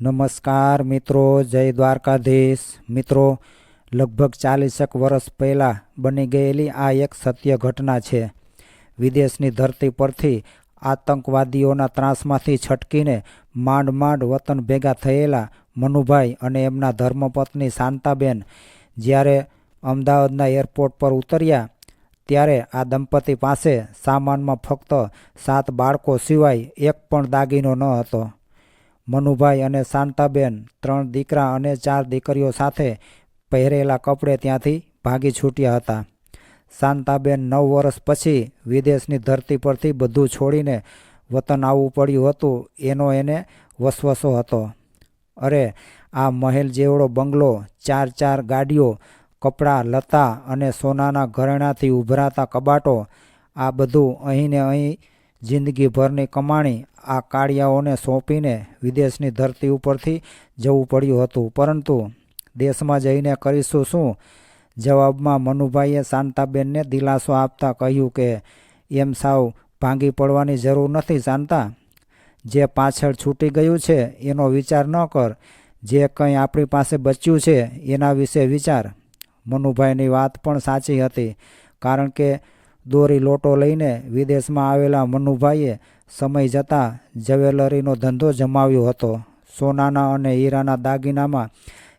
નમસ્કાર મિત્રો, જય દ્વારકાધીશ મિત્રો. લગભગ 40 વર્ષ પહેલાં બની ગયેલી આ એક સત્ય ઘટના છે. વિદેશની ધરતી પરથી આતંકવાદીઓના ત્રાસમાંથી છટકીને માંડ વતન ભેગા થયેલા મનુભાઈ અને એમના ધર્મપત્ની શાંતાબેન જ્યારે અમદાવાદના એરપોર્ટ પર ઉતર્યા ત્યારે આ દંપતી પાસે સામાનમાં ફક્ત 7 બાળકો સિવાય એક પણ દાગીનો ન હતો. મનુભાઈ અને શાંતાબેન 3 દીકરા અને 4 દીકરીઓ સાથે પહેરેલા કપડે ત્યાંથી ભાગી છૂટ્યા હતા. શાંતાબેન 9 વર્ષ પછી વિદેશની ધરતી પરથી બધું છોડીને વતન આવવું પડ્યું હતું. એનો એને વસવસો હતો. અરે, આ મહેલ જેવડો બંગલો, 4 ગાડીઓ, કપડાં લતા અને સોનાના ઘરેણાથી ઉભરાતા કબાટો, આ બધું અહીં ને અહીં જિંદગીભરની કમાણી આ કાળિયાઓને સોંપીને વિદેશની ધરતી ઉપરથી જવું પડ્યું હતું. પરંતુ દેશમાં જઈને કરીશું શું? જવાબમાં મનુભાઈએ શાંતાબેનને દિલાસો આપતા કહ્યું કે એમ સાવ ભાંગી પડવાની જરૂર નથી શાંતા. જે પાછળ છૂટી ગયું છે એનો વિચાર ન કર. જે કંઈ આપણી પાસે બચ્યું છે એના વિશે વિચાર. મનુભાઈની વાત પણ સાચી હતી, કારણ કે દોરી લોટો લઈને વિદેશમાં આવેલા મનુભાઈએ સમય જતાં જ્વેલરીનો ધંધો જમાવ્યો હતો. સોનાના અને હીરાના દાગીનામાં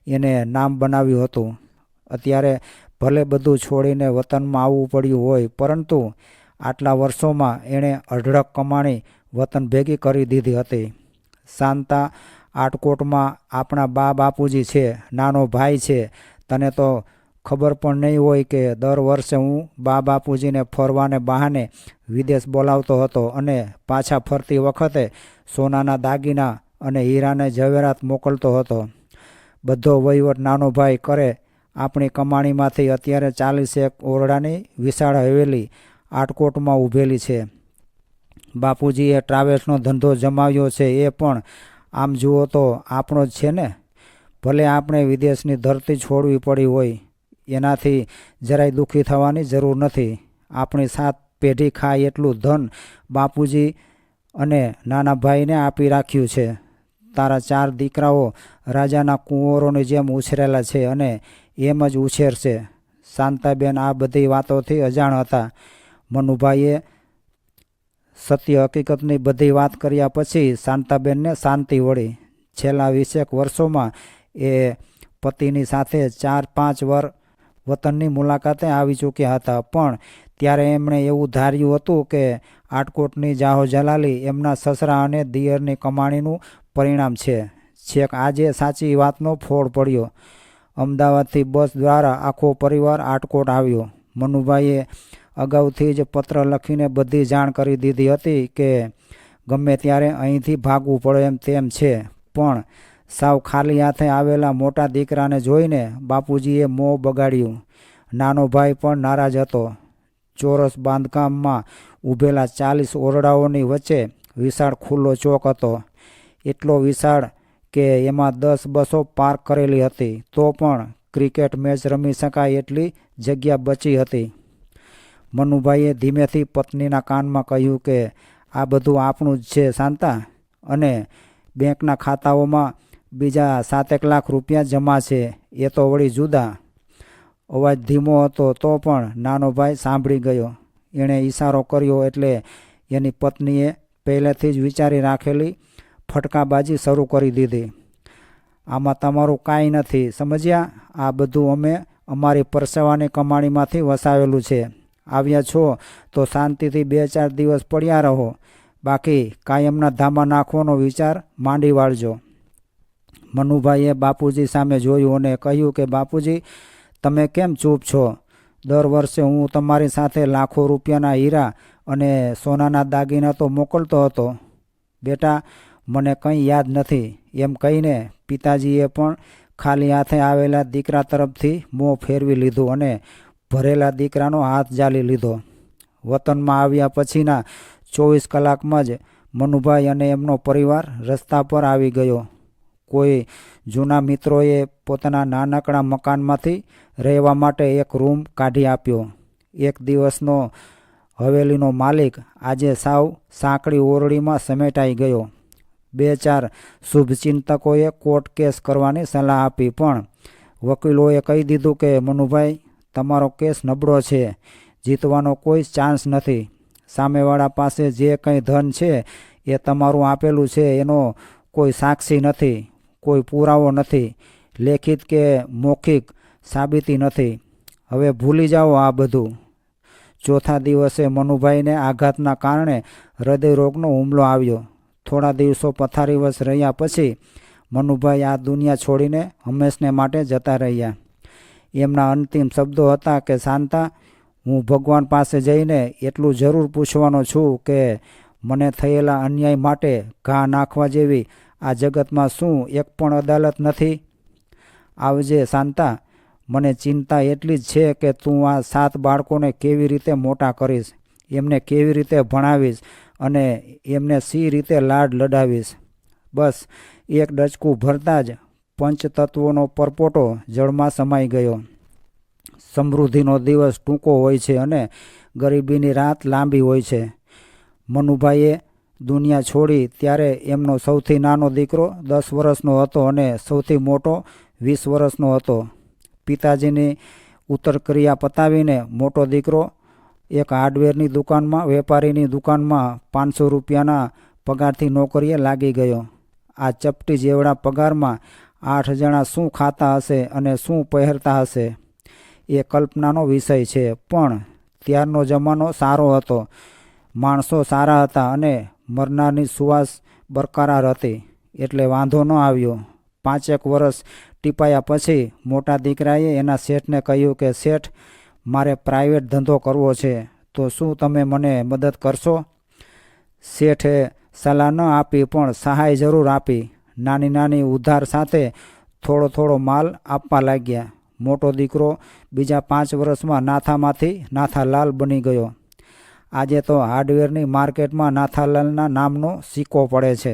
એને નામ બનાવ્યું હતું. અત્યારે ભલે બધું છોડીને વતનમાં આવવું પડ્યું હોય, પરંતુ આટલા વર્ષોમાં એણે અઢળક કમાણી વતન ભેગી કરી દીધી હતી. શાંતા, આટકોટમાં આપણા બા બાપુજી છે, નાનો ભાઈ છે. તને તો ખબર પણ નહીં હોય કે દર વર્ષે હું બા બાપુજીને ફરવાને બહાને વિદેશ બોલાવતો હતો અને પાછા ફરતી વખતે સોનાના દાગીના અને હીરાને ઝવેરાત મોકલતો હતો. બધો વહીવટ નાનો ભાઈ કરે. આપણી કમાણીમાંથી અત્યારે 41 ઓરડાની વિશાળ હવેલી આટકોટમાં ઊભેલી છે. બાપુજીએ ટ્રાવેલ્સનો ધંધો જમાવ્યો છે, એ પણ આમ જુઓ તો આપણો જ છે ને. ભલે આપણે વિદેશની ધરતી છોડવી પડી હોય, એનાથી જરાય દુઃખી થવાની જરૂર નથી. આપણી 7 પેઢી ખાય એટલું ધન બાપુજી અને નાના ભાઈને આપી રાખ્યું છે. તારા 4 દીકરાઓ રાજાના કુંવરોની જેમ ઉછરેલા છે અને એમ જ ઉછેરશે. શાંતાબેન આ બધી વાતોથી અજાણ હતા. મનુભાઈએ સત્ય હકીકતની બધી વાત કર્યા પછી શાંતાબેનને શાંતિ વળી. છેલ્લા 20 વર્ષોમાં એ પતિની સાથે 4-5 વાર વતનની મુલાકાતે આવી ચૂક્યા હતા, પણ ત્યારે એમણે એવું ધાર્યું હતું કે આટકોટની જાહો જલાલી એમના સસરા અને દિયરની કમાણીનું પરિણામ છે. છેક આજે સાચી વાતનો ફોડ પડ્યો. અમદાવાદથી બસ દ્વારા આખો પરિવાર આટકોટ આવ્યો. મનુભાઈએ અગાઉથી જ પત્ર લખીને બધી જાણ કરી દીધી હતી કે ગમે ત્યારે અહીંથી ભાગવું પડે એમ તેમ છે. પણ સાવ ખાલી હાથે આવેલા મોટા દીકરાને જોઈને બાપુજીએ મોં બગાડ્યું. નાનો ભાઈ પણ નારાજ હતો. ચોરસ બાંધકામમાં ઊભેલા 40 ઓરડાઓની વચ્ચે વિશાળ ખુલ્લો ચોક હતો. એટલો વિશાળ કે એમાં 10 બસો પાર્ક કરેલી હતી. તો પણ ક્રિકેટ મેચ રમી શકાય એટલી જગ્યા બચી હતી. મનુભાઈએ ધીમેથી પત્નીના કાનમાં કહ્યું કે આ બધું આપણું જ છે શાંતા, અને બેંકના ખાતાઓમાં બીજા 7 લાખ રૂપિયા જમા છે, એ તો વળી જુદા. અવાજ ધીમો હતો તો પણ નાનો ભાઈ સાંભળી ગયો. એણે ઈશારો કર્યો એટલે એની પત્નીએ પહેલેથી જ વિચારી રાખેલી ફટકાબાજી શરૂ કરી દીધી. આમાં તમારું કાંઈ નથી સમજ્યા. આ બધું અમે અમારી પરસેવાની કમાણીમાંથી વસાવેલું છે. આવ્યા છો તો શાંતિથી 2-4 દિવસ પડ્યા રહો, બાકી કાયમના ધામા નાખવાનો વિચાર માંડી વાળજો. મનુભાઈએ બાપુજી સામે જોયું અને કહ્યું કે બાપુજી, તમે કેમ ચૂપ છો? દર વર્ષે હું તમારી સાથે લાખો રૂપિયાના હીરા અને સોનાના દાગીના તો મોકલતો હતો. બેટા, મને કંઈ યાદ નથી, એમ કહીને પિતાજીએ પણ ખાલી હાથે આવેલા દીકરા તરફથી મોં ફેરવી લીધું અને ભરેલા દીકરાનો હાથ ઝાલી લીધો. વતનમાં આવ્યા પછીના 24 કલાકમાં જ મનુભાઈ અને એમનો પરિવાર રસ્તા પર આવી ગયો. કોઈ જૂના મિત્રોએ પોતાના નાનકડા મકાનમાંથી રહેવા માટે એક રૂમ કાઢી આપ્યો. એક દિવસનો હવેલીનો માલિક આજે સાવ સાંકડી ઓરડીમાં સમેટાઈ ગયો. 2-4 શુભચિંતકોએ કોર્ટ કેસ કરવાની સલાહ આપી, પણ વકીલોએ કહી દીધું કે મનુભાઈ, તમારો કેસ નબળો છે, જીતવાનો કોઈ ચાન્સ નથી. સામેવાળા પાસે જે કંઈ ધન છે એ તમારું આપેલું છે, એનો કોઈ સાક્ષી નથી, કોઈ પુરાવો નથી, લેખિત કે મૌખિક સાબિતી નથી. હવે ભૂલી જાઓ આ બધું. ચોથા દિવસે મનુભાઈને આઘાતના કારણે હૃદયરોગનો હુમલો આવ્યો. થોડા દિવસો પથારીવશ રહ્યા પછી મનુભાઈ આ દુનિયા છોડીને હંમેશને માટે જતા રહ્યા. એમના અંતિમ શબ્દો હતા કે શાંતા, હું ભગવાન પાસે જઈને એટલું જરૂર પૂછવાનો છું કે મને થયેલા અન્યાય માટે ઘા નાખવા જેવી આ જગતમાં શું એક પણ અદાલત નથી? આવજે શાંતા, મને ચિંતા એટલી જ છે કે તું આ 7 બાળકોને કેવી રીતે મોટા કરીશ, એમને કેવી રીતે ભણાવીશ અને એમને સી રીતે લાડ લડાવીશ. બસ એક ડચકું ભરતા જ પંચતત્વોનો પરપોટો જળમાં સમાઈ ગયો. સમૃદ્ધિનો દિવસ ટૂંકો હોય છે અને ગરીબીની રાત લાંબી હોય છે. મનુભાઈએ દુનિયા છોડી ત્યારે એમનો સૌથી નાનો દીકરો 10 વર્ષનો હતો અને સૌથી મોટો 20 વર્ષનો હતો. પિતાજીની ઉત્તરક્રિયા પતાવીને મોટો દીકરો એક હાર્ડવેરની દુકાનમાં, વેપારીની દુકાનમાં 500 રૂપિયાના પગારથી નોકરીએ લાગી ગયો. આ ચપટી જેવડા પગારમાં 8 જણા શું ખાતા હશે અને શું પહેરતા હશે એ કલ્પનાનો વિષય છે. પણ ત્યારનો જમાનો સારો હતો, માણસો સારા હતા અને મરનારની સુવાસ બરકરાર હતી, એટલે વાંધો ન આવ્યો. 5 વર્ષ ટીપાયા પછી મોટા દીકરાએ એના શેઠને કહ્યું કે શેઠ, મારે પ્રાઇવેટ ધંધો કરવો છે, તો શું તમે મને મદદ કરશો? શેઠે સલાહ ન આપી પણ સહાય જરૂર આપી. નાની નાની ઉધાર સાથે થોડો થોડો માલ આપવા લાગ્યા. મોટો દીકરો બીજા 5 વર્ષમાં નાથામાંથી નાથાલાલ બની ગયો. આજે તો હાર્ડવેરની માર્કેટમાં નાથાલાલના નામનો સિક્કો પડે છે.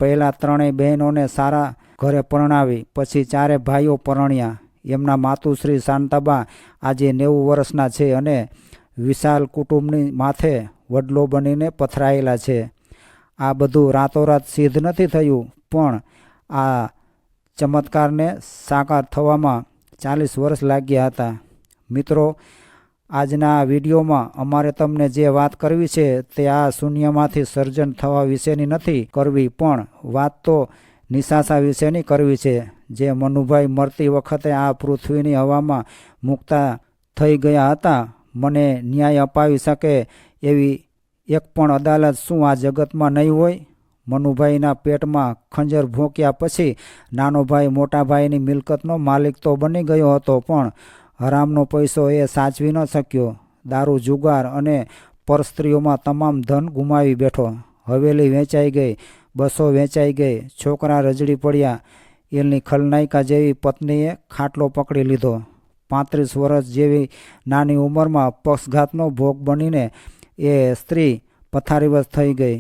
પહેલાં 3 બહેનોને સારા ઘરે પરણાવી, પછી 4 ભાઈઓ પરણ્યા. એમના માતુશ્રી શાંતાબા આજે 90 વર્ષના છે અને વિશાલ કુટુંબની માથે વડલો બનીને પથરાયેલા છે. આ બધું રાતોરાત સિદ્ધ નથી થયું, પણ આ ચમત્કારને સાકાર થવામાં 40 વર્ષ લાગ્યા હતા. મિત્રો, આજના આ વિડીયોમાં અમારે તમને જે વાત કરવી છે તે આ શૂન્યમાંથી સર્જન થવા વિશેની નથી કરવી, પણ વાત તો નિશાસા વિશેની કરવી છે. જે મનુભાઈ મરતી વખતે આ પૃથ્વીની હવામાં મુક્તા થઈ ગયા હતા, મને ન્યાય અપાવી શકે એવી એક પણ અદાલત શું આ જગતમાં નહીં હોય? મનુભાઈના પેટમાં ખંજર ભોંક્યા પછી નાનો ભાઈ મોટા ભાઈની મિલકતનો માલિક તો બની ગયો હતો, પણ હરામનો પૈસો એ સાચવી ન શક્યો. દારૂ, જુગાર અને પરસ્ત્રીઓમાં તમામ ધન ગુમાવી બેઠો. હવેલી વેચાઈ ગઈ, બસો વેચાઈ ગઈ, છોકરા રજડી પડ્યા. એની ખલનાયકા જેવી પત્નીએ ખાટલો પકડી લીધો. 35 વર્ષ જેવી નાની ઉંમરમાં પક્ષઘાતનો ભોગ બનીને એ સ્ત્રી પથારીવશ થઈ ગઈ.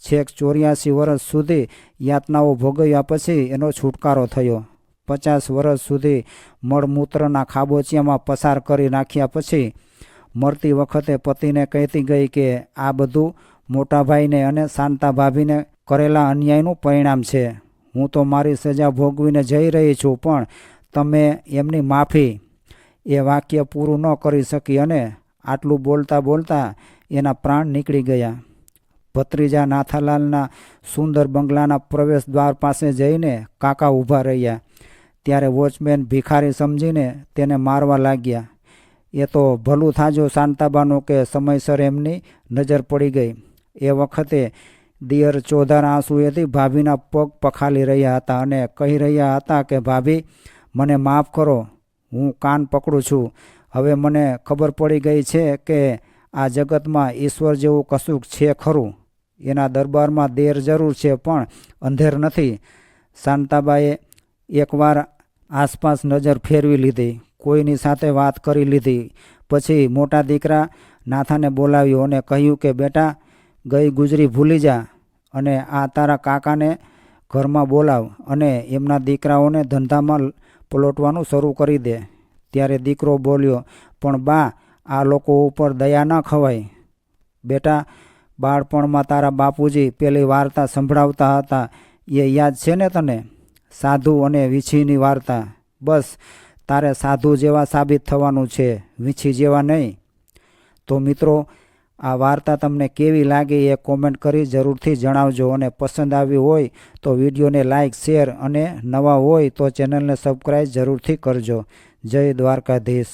છેક 84 વર્ષ સુધી યાતનાઓ ભોગવ્યા પછી એનો છુટકારો થયો. 50 વર્ષ સુધી મળમૂત્રના ખાબોચિયામાં પસાર કરી નાખ્યા પછી મરતી વખતે પતિને કહેતી ગઈ કે આ બધું મોટા ભાઈને અને શાંતા ભાભીને કરેલા અન્યાયનું પરિણામ છે. હું તો મારી સજા ભોગવીને જઈ રહી છું, પણ તમે એમની માફી. એ વાક્ય પૂરું ન કરી શકી અને આટલું બોલતા બોલતા એના પ્રાણ નીકળી ગયા. ભત્રીજા નાથાલાલના સુંદર બંગલાના પ્રવેશ દ્વાર પાસે જઈને કાકા ઊભા રહ્યા. ત્યારે વોચમેન ભિખારી સમજીને તેને મારવા લાગ્યા. એ તો ભલું થાજો શાંતાબાનું કે સમયસર એમની નજર પડી ગઈ. એ વખતે દિયર ચોધાર આંસુએથી ભાભીના પગ પખાલી રહ્યા હતા અને કહી રહ્યા હતા કે ભાભી, મને માફ કરો, હું કાન પકડું છું. હવે મને ખબર પડી ગઈ છે કે આ જગતમાં ઈશ્વર જેવું કશુંક છે ખરું. એના દરબારમાં દેર જરૂર છે, પણ અંધેર નથી. શાંતાબાએ એકવાર આસપાસ નજર ફેરવી લીધી, કોઈની સાથે વાત કરી લીધી. પછી મોટા દીકરા નાથાને બોલાવ્યો અને કહ્યું કે બેટા, ગઈ ગુજરી ભૂલી જા અને આ તારા કાકાને ઘરમાં બોલાવ અને એમના દીકરાઓને ધંધામાં પલોટવાનું શરૂ કરી દે. ત્યારે દીકરો બોલ્યો, પણ બા, આ લોકો ઉપર દયા ન ખવાય. બેટા, બાળપણમાં તારા બાપુજી પેલી વાર્તા સંભળાવતા હતા એ યાદ છે ને તને? સાધુ અને વીંછીની વાર્તા. બસ તારે સાધુ જેવા સાબિત થવાનું છે, વીંછી જેવા નહીં. તો મિત્રો, આ વાર્તા તમને કેવી લાગી એ કોમેન્ટ કરી જરૂરથી જણાવજો, અને પસંદ આવી હોય તો વિડીયોને લાઇક, શેર અને નવા હોય તો ચેનલને સબસ્ક્રાઈબ જરૂરથી કરજો. જય દ્વારકાધીશ.